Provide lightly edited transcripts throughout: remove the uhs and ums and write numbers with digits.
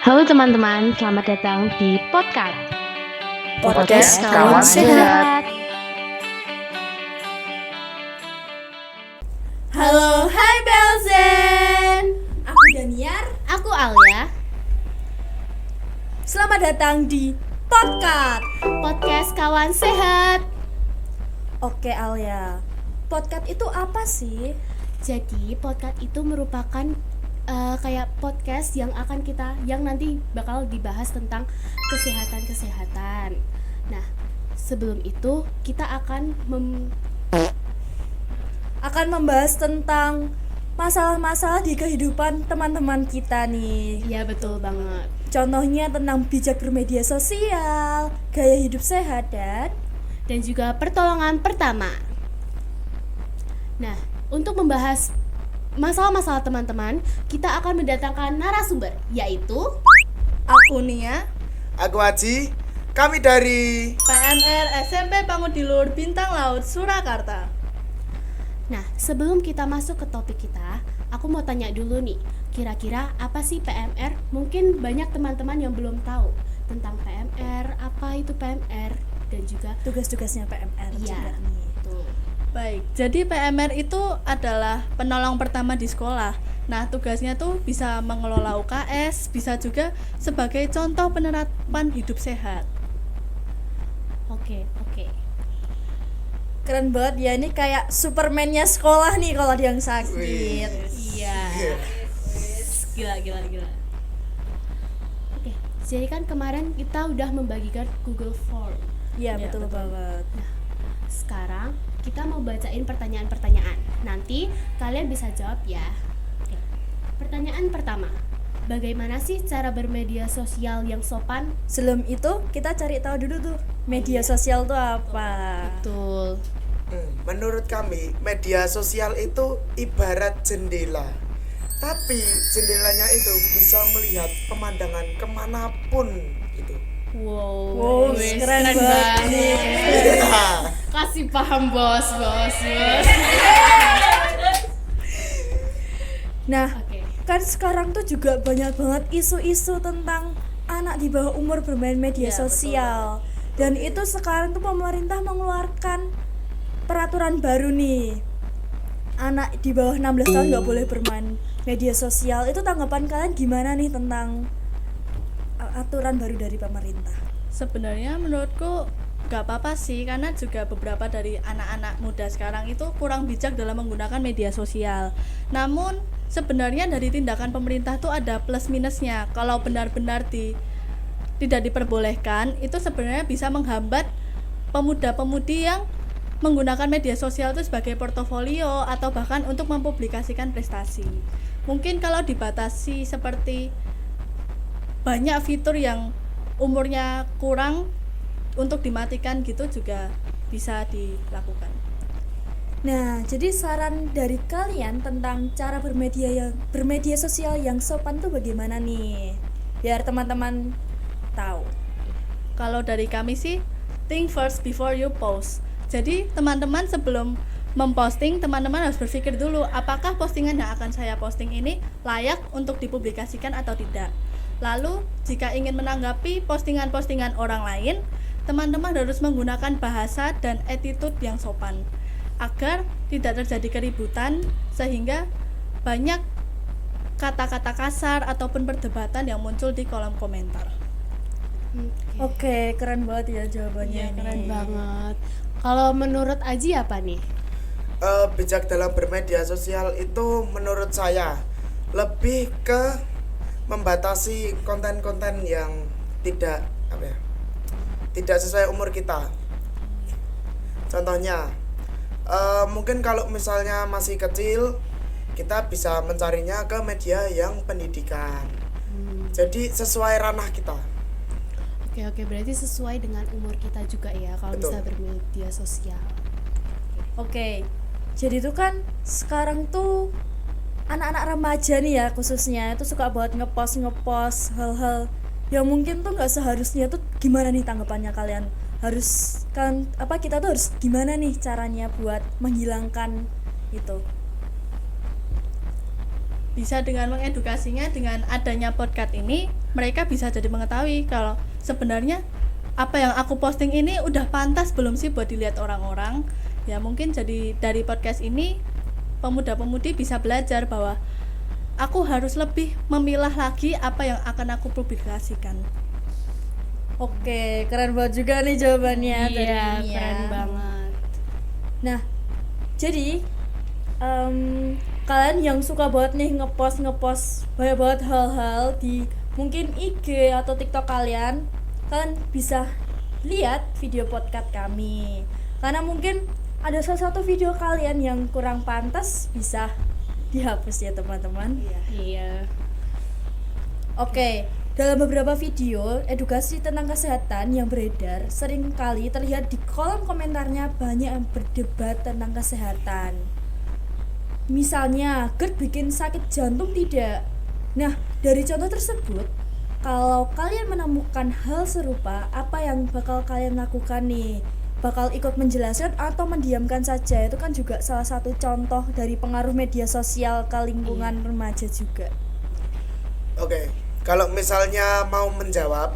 Halo teman-teman, selamat datang di Podcast Kawan Sehat. Halo, hai Belzen. Aku Daniar. Aku Alia. Selamat datang di Podcast Kawan Sehat. Oke Alia, podcast itu apa sih? Jadi podcast itu merupakan kayak podcast yang nanti bakal dibahas tentang kesehatan. Nah, sebelum itu kita akan membahas tentang masalah-masalah di kehidupan teman-teman kita nih. Ya, betul banget. Contohnya tentang bijak bermedia sosial, gaya hidup sehat, dan juga pertolongan pertama. Nah, untuk membahas masalah-masalah teman-teman, kita akan mendatangkan narasumber, yaitu aku Nia, aku Aji, kami dari PMR SMP Pangudilur Bintang Laut Surakarta. Nah, sebelum kita masuk ke topik kita, aku mau tanya dulu nih, kira-kira apa sih PMR? Mungkin banyak teman-teman yang belum tahu tentang PMR, apa itu PMR, dan juga tugas-tugasnya PMR iya, juga nih. Tuh. Baik, jadi PMR itu adalah penolong pertama di sekolah. Nah, tugasnya tuh bisa mengelola UKS, bisa juga sebagai contoh penerapan hidup sehat. Oke. Keren banget ya, ini kayak Superman-nya sekolah nih kalau dia yang sakit. Iya. Gila. Oke, jadi kan kemarin kita udah membagikan Google Form. Iya, betul banget. Nah, sekarang kita mau bacain pertanyaan-pertanyaan. Nanti kalian bisa jawab ya. Oke. Pertanyaan pertama. Bagaimana sih cara bermedia sosial yang sopan? Sebelum itu kita cari tahu dulu tuh media sosial tuh apa. Betul. Menurut kami, media sosial itu ibarat jendela. Tapi jendelanya itu bisa melihat pemandangan kemanapun gitu. Wow, keren banget. Kasih paham bos. Nah, Oke. kan sekarang tuh juga banyak banget isu-isu tentang anak di bawah umur bermain media sosial. Dan itu sekarang tuh pemerintah mengeluarkan peraturan baru nih. Anak di bawah 16 tahun nggak boleh bermain media sosial. Itu tanggapan kalian gimana nih tentang aturan baru dari pemerintah? Sebenarnya menurutku gak apa-apa sih, karena juga beberapa dari anak-anak muda sekarang itu kurang bijak dalam menggunakan media sosial. Namun sebenarnya dari tindakan pemerintah tuh ada plus minusnya. Kalau benar-benar tidak diperbolehkan, itu sebenarnya bisa menghambat pemuda-pemudi yang menggunakan media sosial itu sebagai portofolio atau bahkan untuk mempublikasikan prestasi. Mungkin kalau dibatasi seperti banyak fitur yang umurnya kurang untuk dimatikan gitu juga bisa dilakukan. Nah, jadi saran dari kalian tentang cara bermedia sosial yang sopan tuh bagaimana nih? Biar teman-teman tahu. Kalau dari kami sih, think first before you post. Jadi teman-teman sebelum memposting, teman-teman harus berpikir dulu apakah postingan yang akan saya posting ini layak untuk dipublikasikan atau tidak. Lalu, jika ingin menanggapi postingan-postingan orang lain, teman-teman harus menggunakan bahasa dan attitude yang sopan agar tidak terjadi keributan sehingga banyak kata-kata kasar ataupun perdebatan yang muncul di kolom komentar. Oke, keren banget ya jawabannya. Keren banget. Kalau menurut Aji apa nih? Bijak dalam bermedia sosial itu menurut saya lebih ke membatasi konten-konten yang tidak sesuai umur kita. Contohnya, mungkin kalau misalnya masih kecil, kita bisa mencarinya ke media yang pendidikan. Jadi sesuai ranah kita. Oke, berarti sesuai dengan umur kita juga ya kalau Betul. bisa bermedia sosial. Oke. Jadi tuh kan sekarang tuh anak-anak remaja nih ya khususnya itu suka banget ngepost hal-hal yang mungkin tuh nggak seharusnya. Tuh gimana nih tanggapannya kalian? Kita tuh harus gimana nih caranya buat menghilangkan itu? bisa dengan mengedukasinya dengan adanya podcast ini, mereka bisa jadi mengetahui kalau sebenarnya apa yang aku posting ini udah pantas belum sih buat dilihat orang-orang. Ya mungkin jadi dari podcast ini pemuda-pemudi bisa belajar bahwa aku harus lebih memilah lagi apa yang akan aku publikasikan. Oke, keren banget juga nih jawabannya dari Iya, Mia. keren banget. Nah, jadi kalian yang suka banget nih ngepost banyak banget hal-hal di mungkin IG atau TikTok kalian bisa lihat video podcast kami. Karena mungkin ada salah satu video kalian yang kurang pantas, bisa dihapus ya teman-teman. Iya. Oke, dalam beberapa video edukasi tentang kesehatan yang beredar, sering kali terlihat di kolom komentarnya banyak yang berdebat tentang kesehatan. Misalnya, GERD bikin sakit jantung tidak? Nah, dari contoh tersebut, kalau kalian menemukan hal serupa, apa yang bakal kalian lakukan nih? Bakal ikut menjelaskan atau mendiamkan saja? Itu kan juga salah satu contoh dari pengaruh media sosial ke lingkungan remaja juga. Oke, kalau misalnya mau menjawab,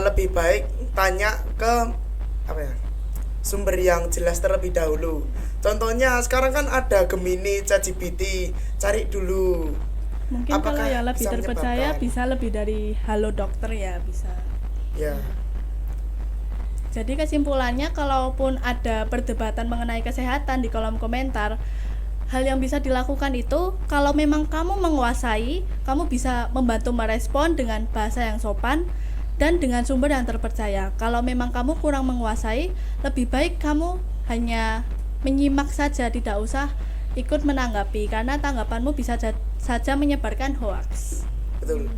lebih baik tanya ke sumber yang jelas terlebih dahulu. Contohnya sekarang kan ada Gemini, ChatGPT, cari dulu. Mungkin Apakah kalau yang lebih bisa terpercaya menyebabkan? bisa lebih dari Halo Dokter ya bisa. Ya, Jadi kesimpulannya, kalaupun ada perdebatan mengenai kesehatan di kolom komentar, hal yang bisa dilakukan itu, kalau memang kamu menguasai, kamu bisa membantu merespon dengan bahasa yang sopan dan dengan sumber yang terpercaya. Kalau memang kamu kurang menguasai, lebih baik kamu hanya menyimak saja, tidak usah ikut menanggapi, karena tanggapanmu bisa saja menyebarkan hoaks. betul.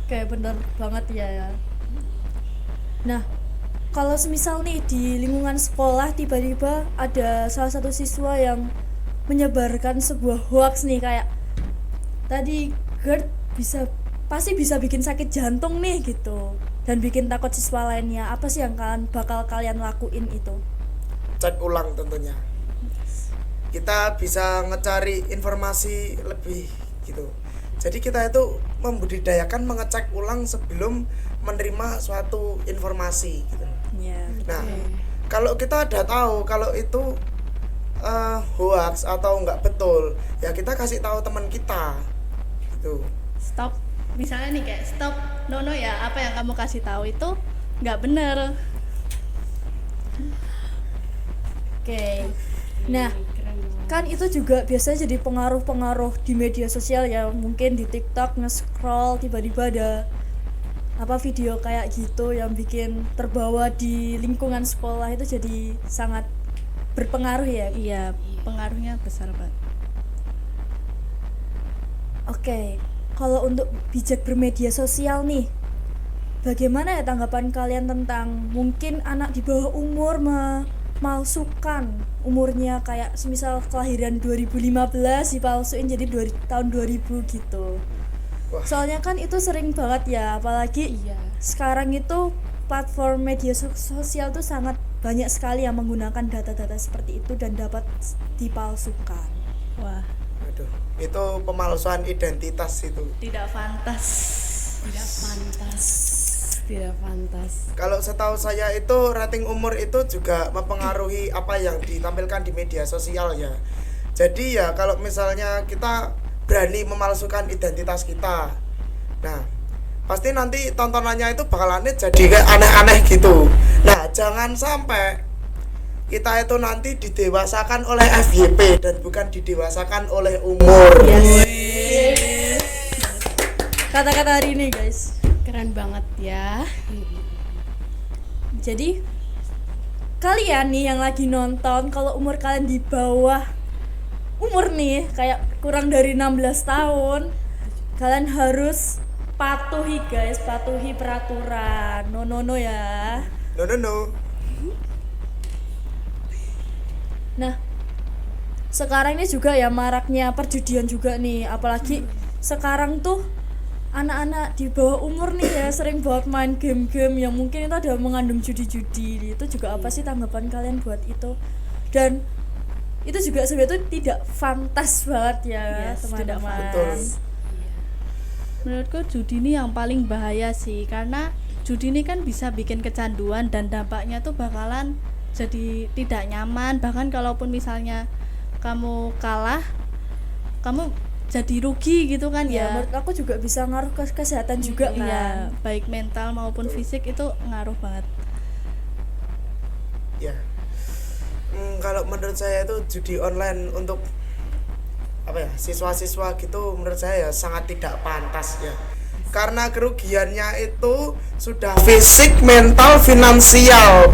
Kayak bener banget ya. Nah, kalau semisal nih di lingkungan sekolah tiba-tiba ada salah satu siswa yang menyebarkan sebuah hoaks nih, kayak tadi GERD pasti bisa bikin sakit jantung nih gitu, dan bikin takut siswa lainnya. Apa sih yang bakal kalian lakuin itu? Cek ulang tentunya. Kita bisa ngecari informasi lebih gitu. Jadi kita itu membudidayakan mengecek ulang sebelum menerima suatu informasi gitu. Ya. Nah, kalau kita udah tahu kalau itu hoax atau nggak betul, ya kita kasih tahu teman kita gitu. Stop, misalnya nih kayak stop, no ya, apa yang kamu kasih tahu itu nggak bener. Oke. Nah, kan itu juga biasanya jadi pengaruh-pengaruh di media sosial ya. Mungkin di TikTok nge-scroll tiba-tiba ada video kayak gitu yang bikin terbawa di lingkungan sekolah, itu jadi sangat berpengaruh ya. Iya, pengaruhnya besar banget. Oke, kalau untuk bijak bermedia sosial nih, bagaimana ya tanggapan kalian tentang mungkin anak di bawah umur memalsukan umurnya, kayak semisal kelahiran 2015 dipalsuin jadi tahun 2000 gitu. Wah. Soalnya kan itu sering banget ya, apalagi sekarang itu platform media sosial tuh sangat banyak sekali yang menggunakan data-data seperti itu dan dapat dipalsukan. Wah, Aduh, itu pemalsuan identitas itu. tidak fantas. Tidak pantas. Kalau setahu saya itu rating umur itu juga mempengaruhi apa yang ditampilkan di media sosial ya. Jadi ya kalau misalnya kita berani memalsukan identitas kita, nah pasti nanti tontonannya itu bakalannya jadi kayak aneh-aneh gitu. Nah jangan sampai kita itu nanti didewasakan oleh FYP dan bukan didewasakan oleh umur. Kata-kata hari ini guys. Keren banget ya. Jadi kalian nih yang lagi nonton, kalau umur kalian di bawah umur nih kayak kurang dari 16 tahun, kalian harus patuhi guys, patuhi peraturan. No ya. No. Nah, sekarang ini juga ya maraknya perjudian juga nih, apalagi sekarang tuh anak-anak di bawah umur nih ya sering buat main game-game yang mungkin itu ada mengandung judi-judi. Itu juga apa sih tanggapan kalian buat itu? Dan itu juga sebenarnya tuh tidak fantas banget ya Yes, tidak teman-teman. Betul. Menurutku judi ini yang paling bahaya sih, karena judi ini kan bisa bikin kecanduan dan dampaknya tuh bakalan jadi tidak nyaman. Bahkan kalaupun misalnya kamu kalah, kamu jadi rugi gitu kan Ya, ya. menurut aku juga bisa ngaruh ke kesehatan juga kan. Iya, baik mental maupun fisik itu ngaruh banget. Ya. Kalau menurut saya itu judi online untuk apa ya, siswa-siswa gitu menurut saya ya sangat tidak pantas ya. Karena kerugiannya itu sudah fisik, mental, finansial.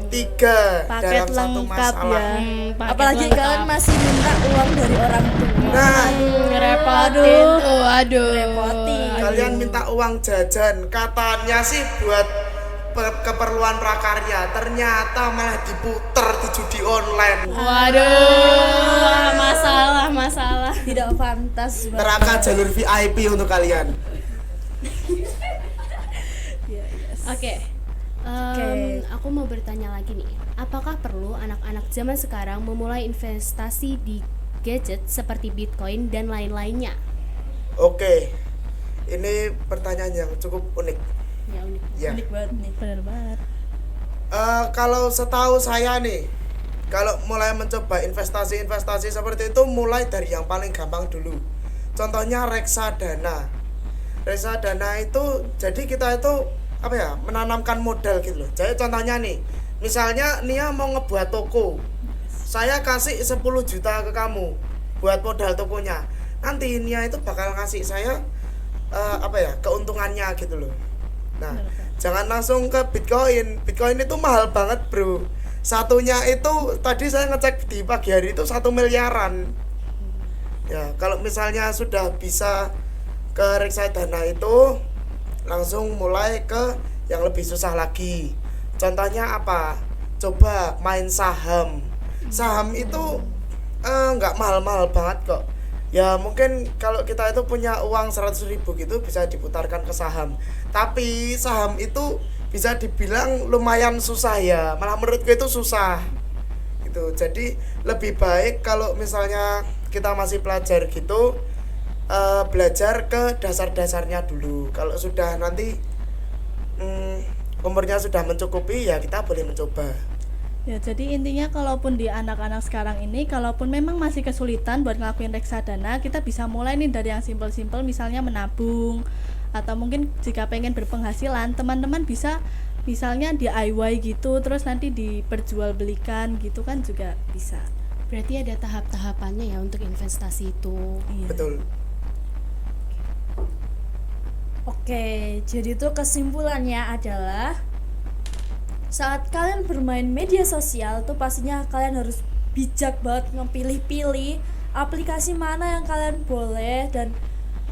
Tiga Paket dalam satu lengkap masalah. ya. Apalagi kalian masih minta uang dari orang tua. Nah, Ngerepotin tuh, aduh. Repotin. kalian minta uang jajan, katanya sih buat keperluan prakarya, ternyata malah diputer di judi online. Waduh, masalah. Tidak fantas banget. Neraka jalur VIP untuk kalian. Oke. Aku mau bertanya lagi nih. Apakah perlu anak-anak zaman sekarang memulai investasi di gadget seperti Bitcoin dan lain-lainnya? Oke, ini pertanyaan yang cukup unik. Ya unik. Ya. Unik banget nih. Bener banget. Kalau setahu saya nih, kalau mulai mencoba investasi seperti itu mulai dari yang paling gampang dulu. Contohnya reksadana. Reksadana itu jadi kita itu apa ya, menanamkan modal gitu loh. Jadi contohnya nih, misalnya Nia mau ngebuat toko, saya kasih 10 juta ke kamu buat modal tokonya. Nanti Nia itu bakal ngasih saya apa ya, keuntungannya gitu loh. Nah, jangan langsung ke Bitcoin. Bitcoin itu mahal banget, bro. Satunya itu tadi saya ngecek di pagi hari itu 1 miliaran. Ya, kalau misalnya sudah bisa ke reksadana itu langsung mulai ke yang lebih susah lagi. Contohnya apa? Coba main saham. Saham itu nggak mahal-mahal banget kok. Ya mungkin kalau kita itu punya uang 100.000 gitu bisa diputarkan ke saham. Tapi saham itu bisa dibilang lumayan susah ya. Malah menurutku itu susah. Gitu. Jadi lebih baik kalau misalnya kita masih pelajar gitu, belajar ke dasar-dasarnya dulu. Kalau sudah nanti umurnya sudah mencukupi ya kita boleh mencoba. Ya, jadi intinya kalaupun di anak-anak sekarang ini, kalaupun memang masih kesulitan buat ngelakuin reksadana, kita bisa mulai nih dari yang simpel-simpel, misalnya menabung, atau mungkin jika pengen berpenghasilan, teman-teman bisa misalnya DIY gitu, terus nanti diperjualbelikan gitu kan juga bisa. Berarti ada tahap-tahapannya ya untuk investasi itu. Iya. Betul. Oke, jadi tuh kesimpulannya adalah saat kalian bermain media sosial tuh pastinya kalian harus bijak banget ngepilih-pilih aplikasi mana yang kalian boleh dan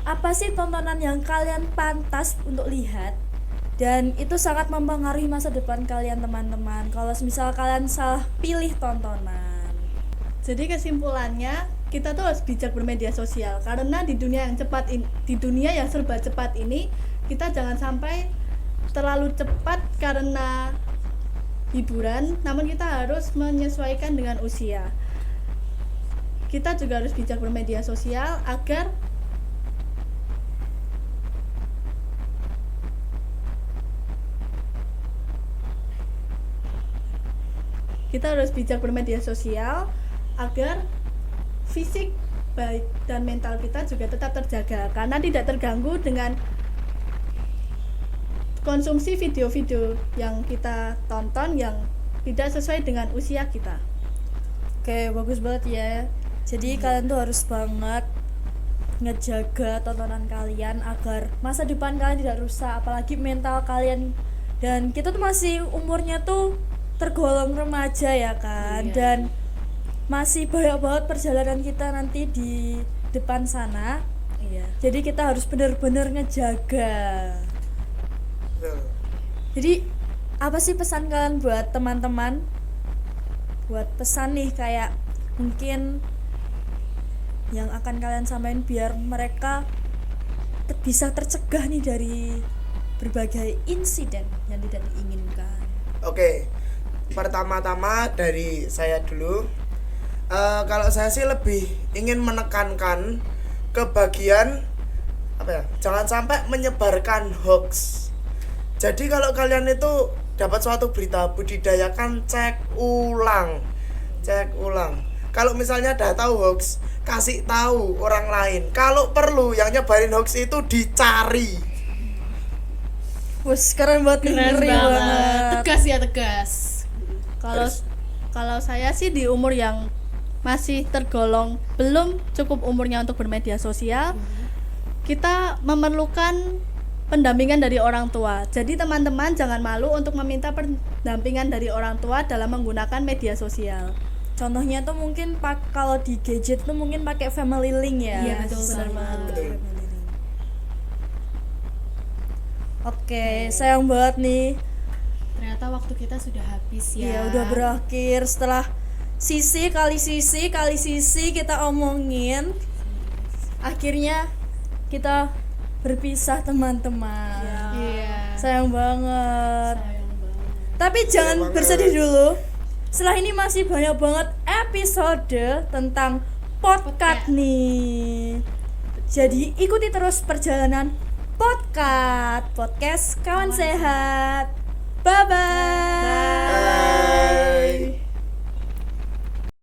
apa sih tontonan yang kalian pantas untuk lihat, dan itu sangat mempengaruhi masa depan kalian teman-teman kalau misal kalian salah pilih tontonan. Jadi kesimpulannya kita tuh harus bijak bermedia sosial karena di dunia yang cepat di dunia yang serba cepat ini kita jangan sampai terlalu cepat karena hiburan, namun kita harus menyesuaikan dengan usia. Kita juga harus bijak bermedia sosial agar fisik baik dan mental kita juga tetap terjaga karena tidak terganggu dengan konsumsi video-video yang kita tonton yang tidak sesuai dengan usia kita. Oke, bagus banget ya. Jadi kalian tuh harus banget ngejaga tontonan kalian agar masa depan kalian tidak rusak, apalagi mental kalian. Dan kita tuh masih umurnya tuh tergolong remaja ya kan. Iya. Dan masih banyak banget perjalanan kita nanti di depan sana. Iya. Jadi kita harus benar-benar ngejaga. Betul. Jadi apa sih pesan kalian buat teman-teman? Buat pesan nih kayak mungkin yang akan kalian sampaikan biar mereka bisa tercegah nih dari berbagai insiden yang tidak diinginkan. Oke. Pertama-tama dari saya dulu. Kalau saya sih lebih ingin menekankan ke bagian apa ya? Jangan sampai menyebarkan hoax. Jadi kalau kalian itu dapat suatu berita, budidayakan cek ulang. Cek ulang. Kalau misalnya udah tahu hoax, kasih tahu orang lain. Kalau perlu yang nyebarin hoax itu dicari. Wes keren banget, Keren ngeri banget. Tegas ya, tegas. Kalau kalau saya sih di umur yang masih tergolong belum cukup umurnya untuk bermedia sosial, kita memerlukan pendampingan dari orang tua. Jadi teman-teman jangan malu untuk meminta pendampingan dari orang tua dalam menggunakan media sosial. Contohnya tuh mungkin kalau di gadget tuh mungkin pakai family link ya. Iya, betul banget. Betul. Oke, sayang banget nih. Ternyata waktu kita sudah habis ya. Iya, udah berakhir setelah sisi kali sisi kita omongin. Akhirnya kita berpisah teman-teman. Iya. Sayang banget. Sayang banget. Tapi jangan banget. bersedih dulu. Setelah ini masih banyak banget episode tentang podcast nih. Jadi ikuti terus perjalanan podcast kawan sehat. Bye bye.